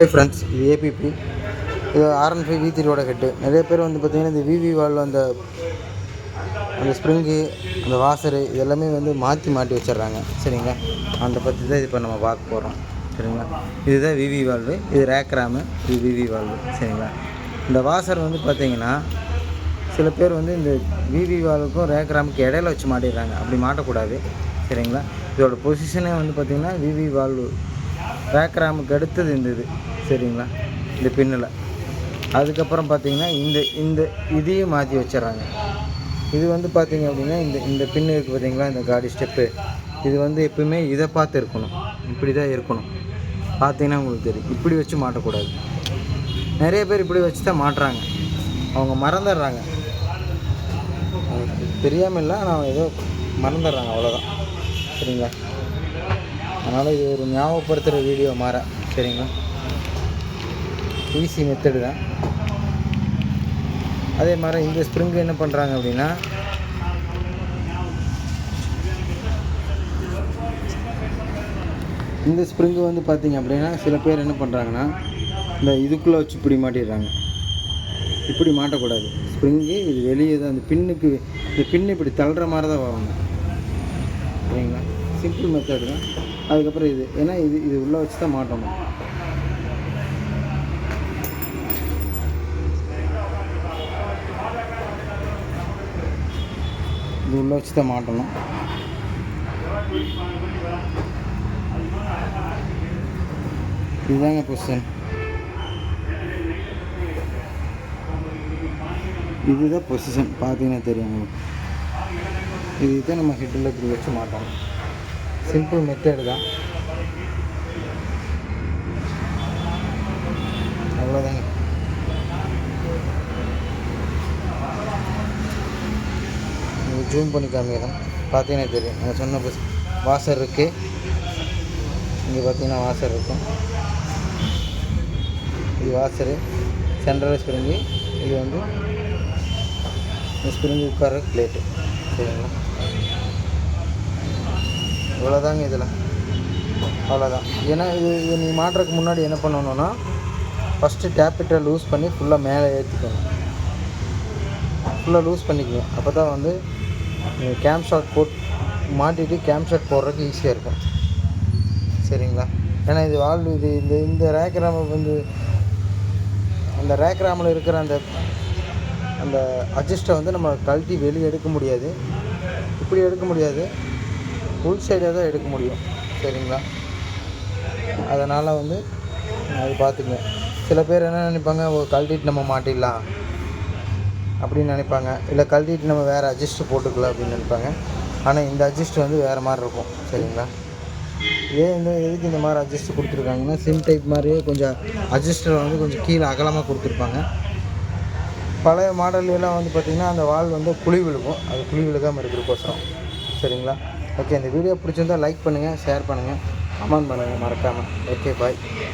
Hi friends, இது ABP. இது R15 V3யோட head. நிறைய பேர் வந்து பார்த்திங்கன்னா இந்த விவி வால்வ் அந்த ஸ்ப்ரிங்கு, அந்த வாசரு இதெல்லாமே வந்து மாட்டி வச்சிடுறாங்க. சரிங்களா? அந்த பற்றி தான் இப்போ நம்ம பார்க்க போகிறோம். சரிங்களா? இதுதான் விவி வால்வு, இது ரேக் ரேமு, இது விவி வால்வு. சரிங்களா? இந்த வாசர் வந்து பார்த்திங்கன்னா சில பேர் வந்து இந்த விவி வால்வுக்கும் ரேக் ரேமுக்கு இடையில வச்சு மாட்டிடுறாங்க. அப்படி மாட்டக்கூடாது. சரிங்களா? இதோட பொசிஷனே வந்து பார்த்திங்கன்னா விவி வால்வு ரேக் ரேமுக்கு அடுத்தது இது. சரிங்களா? இந்த பின்னில் அதுக்கப்புறம் பார்த்திங்கன்னா இந்த இதையும் மாற்றி வச்சிடறாங்க. இது வந்து பார்த்திங்க அப்படின்னா இந்த பின்னு இருக்குது பார்த்திங்களா, இந்த காடி ஸ்டெப்பு, இது வந்து எப்பவுமே இதை பார்த்து இருக்கணும். இப்படி தான் இருக்கணும். பார்த்திங்கன்னா உங்களுக்கு தெரியும். இப்படி வச்சு மாட்டக்கூடாது. நிறைய பேர் இப்படி வச்சு தான் மாட்டுறாங்க. அவங்க மறந்துடுறாங்க. தெரியாமல் இல்லை, ஆனால் ஏதோ மறந்துடுறாங்க, அவ்வளோதான். சரிங்களா? அதனால் இது ஒரு ஞாபகப்படுத்துகிற வீடியோ மாற. சரிங்களா? ஈஸி மெத்தடு தான். அதே மாதிரி இந்த ஸ்ப்ரிங்கு என்ன பண்ணுறாங்க அப்படின்னா, இந்த ஸ்ப்ரிங்கு வந்து பார்த்திங்க அப்படின்னா சில பேர் என்ன பண்ணுறாங்கன்னா இந்த இதுக்குள்ளே வச்சு இப்படி மாட்டிடுறாங்க. இப்படி மாட்டக்கூடாது. ஸ்ப்ரிங்கு இது வெளியே தான், இந்த பின்னுக்கு இந்த பின்னு இப்படி தள்ளுற மாதிரி தான் வரணும். சரிங்களா? சிம்பிள் மெத்தடு தான். அதுக்கப்புறம் இது ஏன்னா இது உள்ளே வச்சு தான் மாட்டணும். இது உள்ளே வச்சு தான் மாட்டணும். இதுதாங்க பொசிஷன். இதுதான் பொசிஷன். பார்த்தீங்கன்னா தெரியும் உங்களுக்கு. இதுதான் நம்ம ஹெட்டில் இப்படி வச்சு மாட்டணும். சிம்பிள் மெத்தடு தான். அவ்வளோதாங்க. ஜூம் பண்ணி காமிக்கிறேன். பார்த்தீங்கன்னா தெரியும். நான் சொன்ன வாசர் இருக்குது. இங்கே பார்த்தீங்கன்னா வாசர் இருக்கும். இது வாசரு, சென்ட்ரல் ஸ்ப்ரிங்கு. இது வந்து ஸ்ப்ரிங்கு உட்கார பிளேட்டு. சரிங்களா? இவ்வளோதாங்க இதில். அவ்வளோதான். ஏன்னா இது நீ மாட்டுறதுக்கு முன்னாடி என்ன பண்ணணுன்னா, ஃபஸ்ட்டு டேப்பிட்டை லூஸ் பண்ணி ஃபுல்லாக மேலே ஏற்றிக்கணும். ஃபுல்லாக லூஸ் பண்ணிக்கணும். அப்போ தான் வந்து கேம் ஷாட் மாட்டிட்டு கேம் ஷாட் போடுறதுக்கு ஈஸியாக இருக்கும். சரிங்களா? ஏன்னா இது வால்வு இது இந்த ரேக் ரேம் வந்து அந்த ரேக் ரேமில் இருக்கிற அந்த அட்ஜஸ்ட்டை வந்து நம்ம கழட்டி வெளியே எடுக்க முடியாது. இப்படி எடுக்க முடியாது. உள் சைடாக தான் எடுக்க முடியும். சரிங்களா? அதனால் வந்து அது பார்த்துக்குங்க. சில பேர் என்ன நினைப்பாங்க, கழட்டிட்டு நம்ம மாட்டிடலாம் அப்படின்னு நினைப்பாங்க. இல்லை கழட்டிட்டு நம்ம வேறு அட்ஜஸ்ட்டு போட்டுக்கலாம் அப்படின்னு நினைப்பாங்க. ஆனால் இந்த அட்ஜஸ்ட் வந்து வேறு மாதிரி இருக்கும். சரிங்களா? எதுக்கு இந்த மாதிரி அட்ஜஸ்ட் கொடுத்துருக்காங்கன்னா, சிம் டைப் மாதிரியே கொஞ்சம் அட்ஜஸ்டர் வந்து கொஞ்சம் கீழே அகலமாக கொடுத்துருப்பாங்க. பழைய மாடல்லாம் வந்து பார்த்திங்கன்னா அந்த வால் வந்து குழி விழுகும். அது குழி விழுகாமல் இருக்கிறதுக்கோசரம். சரிங்களா? ஓகே, இந்த வீடியோ பிடிச்சிருந்தால் லைக் பண்ணுங்கள், ஷேர் பண்ணுங்கள், கமெண்ட் பண்ணுங்கள் மறக்காமல். ஓகே, பாய்.